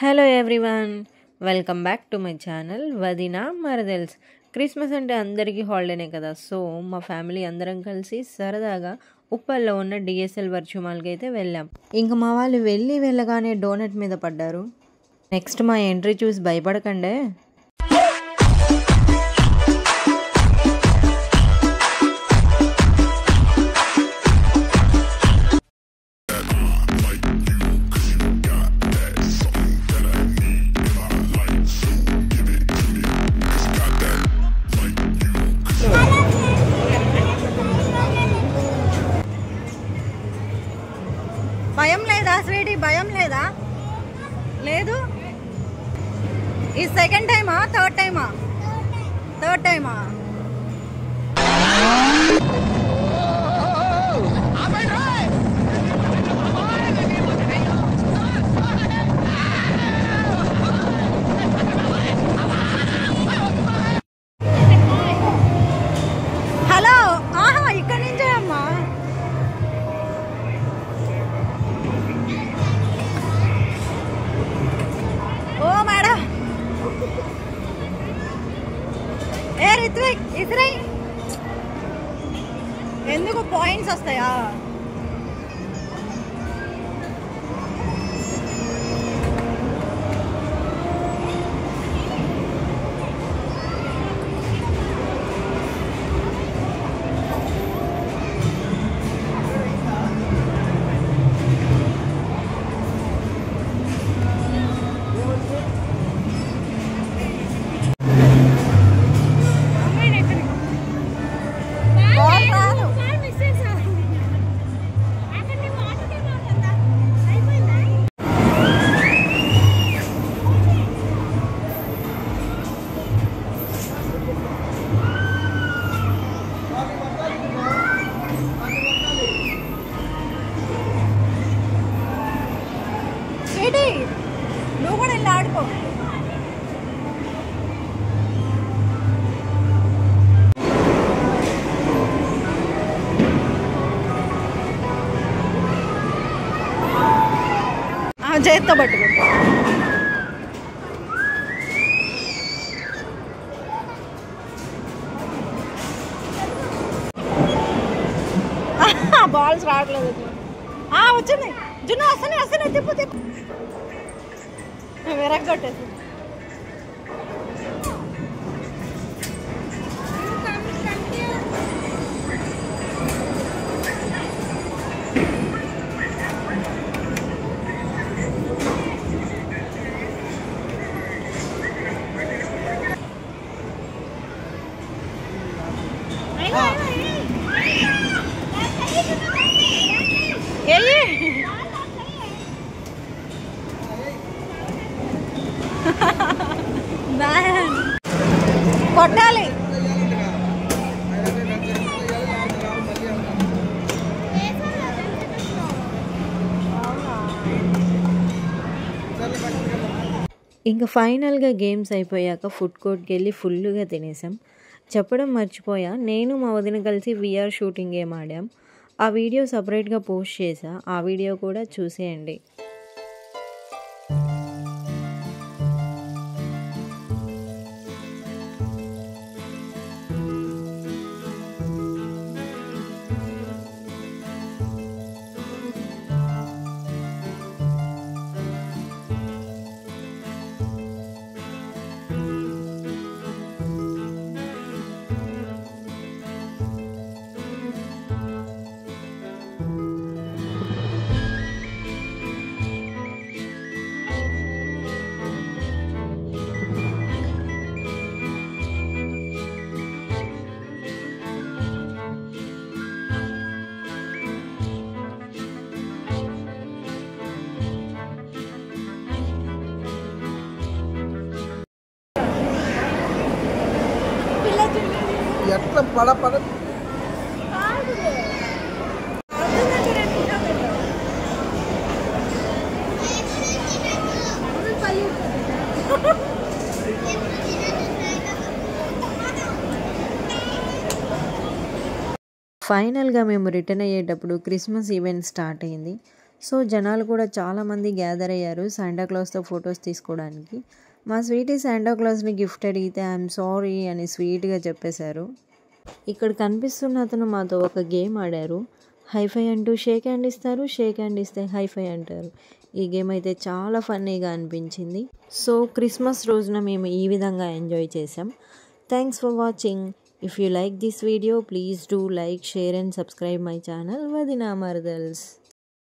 Hello everyone, welcome back to my channel వదినా మరదల్స్. Christmas అంటే అందరికీ హాలిడేనే కదా. సో మా ఫ్యామిలీ అందరం కలిసి సరదాగా ఉప్పల్లో ఉన్న డిఎస్ఎల్ వర్చువల్ మాల్కి అయితే వెళ్ళాం. ఇంకా మా వాళ్ళు వెళ్ళగానే డోనట్ మీద పడ్డారు. నెక్స్ట్ మా ఎంట్రీ చూసి భయపడకండే. భయం లేదా స్వీటీ? భయం లేదా? లేదు. ఈ సెకండ్ టైమా థర్డ్ టైమా? థర్డ్ టైమా? హలో, ఆహా, ఇక్కడి నుంచే అమ్మా. ఓ మేడం, ఏ రిత్విక్ ఇతరై ఎందుకు పాయింట్స్ వస్తాయా? నువ్వు కూడా వెళ్ళి ఆడుకో. చేత్తో పట్టుకో. బాల్స్ రావట్లేదు. వచ్చింది జున్ను, వస్తున్నాయి తిప్పు తిప్పు. విరగొట్టేసి కొట్టాలి. ఇంకా ఫైనల్గా గేమ్స్ అయిపోయాక ఫుడ్ కోర్ట్కి వెళ్ళి ఫుల్గా తినేసాం. చెప్పడం మర్చిపోయా, నేను మా వదిన కలిసి విఆర్ షూటింగ్ గేమ్ ఆడాం. ఆ వీడియో సపరేట్గా పోస్ట్ చేసా, ఆ వీడియో కూడా చూసేయండి. ఎట్లా పడ ఫైనల్గా మేము రిటర్న్ అయ్యేటప్పుడు క్రిస్మస్ ఈవెంట్ స్టార్ట్ అయింది. సో జనాలు కూడా చాలామంది గ్యాదర్ అయ్యారు శాంటాక్లాస్తో ఫొటోస్ తీసుకోవడానికి. మా స్వీటీ శాంటాక్లాస్ని గిఫ్ట్ అడిగితే ఐఎమ్ సారీ అని స్వీట్గా చెప్పేశారు. ఇక్కడ కనిపిస్తున్న అతను మాతో ఒక గేమ్ ఆడారు. హైఫై అంటూ షేక్ హ్యాండ్ ఇస్తారు, షేక్ హ్యాండ్ ఇస్తే హైఫై అంటారు. ఈ గేమ్ అయితే చాలా ఫన్నీగా అనిపించింది. సో క్రిస్మస్ రోజున మేము ఈ విధంగా ఎంజాయ్ చేసాం. Thanks for watching. If you like this video, please do like, share and subscribe my channel Vadina Maradals.